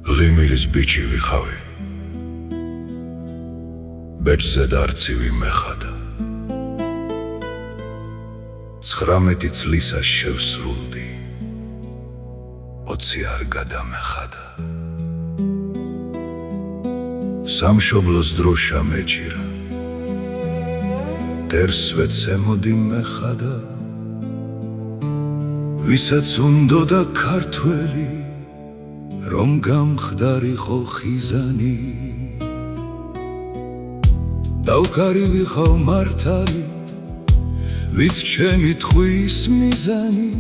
ღიმილის ბიჭი ვიხავი, ბეჭზე და არცივი მეხადა. 19 წლისას შევსრულდი, 20 არ გადამეხადა. სამშობლოს დროშა მეჭირა, დერსვეც ემოდი მეხადა. ვისაც უნდოდა ქართველი, რომ გამხდარიყო ხიზანი. დავკარი ვიყავ მართალი, ვით ჩემი თხვის მიზანი.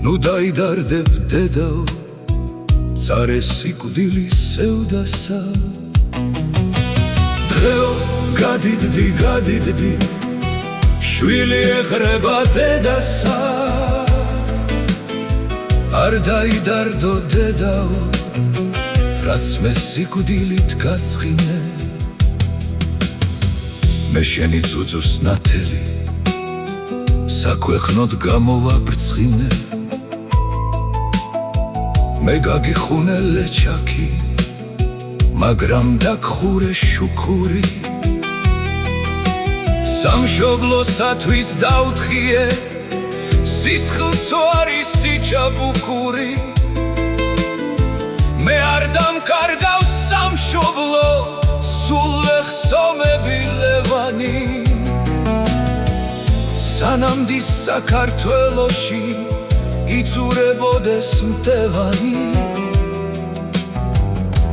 ნუ დაიდარდებ დედაო, წარე სიკვდილის სევდასა. დღეო გადიდდი, შვილი ეღრება დედასა. არ დაიდარდო დედაო, რაც მე სიკვდილით გაწყინე. მე შენი ძუძუს ნათელი, საქვეყნოდ გამოვაბრწყინე. მე გაგიხუნე ლეჩაკი, მაგრამ დაგხურე შუქური. სამშობლოსათვის დავთხიე, სისხლსო არის სიჩაბუქური. მე არ დამკარგავ სამშობლო, სულ ვეხსომები ლევანი. სანამ დის საქართველოში იწურებოდეს მტევანი.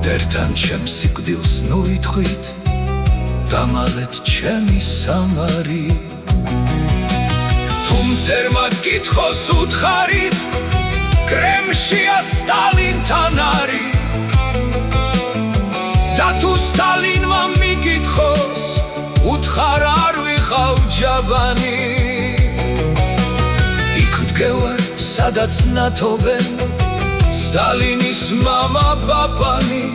დერთან ჩემ სიკვდილს ნუ ითხვით, დამალეთ ჩემი სამარი. თუ მტერმად კითხოს უთხარით, კრემლშია სტალინთან არის. და თუ სტალინმა მიკითხოს, უთხარ არ ვიყავ ჯაბანი. იქ ვდგევარ, სადაც ნათობენ სტალინის მამა პაპანი.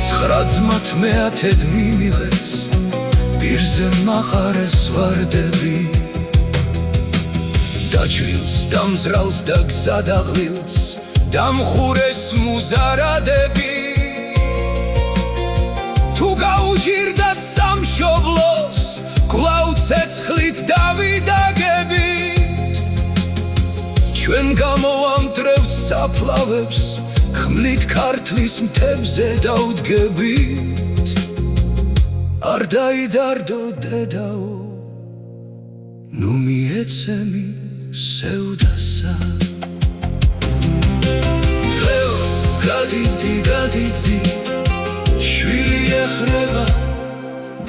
9 ძმათ მეათედ მიმიღეს, პირზე მაყარეს ვარდები. დაჭრილს, დამზრალს და გზადაღლილს, დამხურეს მუზარადები. თუ გაუჭირდა სამშობლოს, კვლავ ცეცხლით დავიდაგებით. ჩვენ გამოვამდრევთ საფლავებს, ხმლით ქართლის მთებზე დავდგებით. არ დაიდარდო დედაო, ნუ მიეცემი სევდასა. დღეო გადიდდი, შვილი ეხრება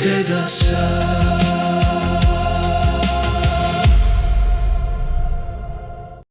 დედასა.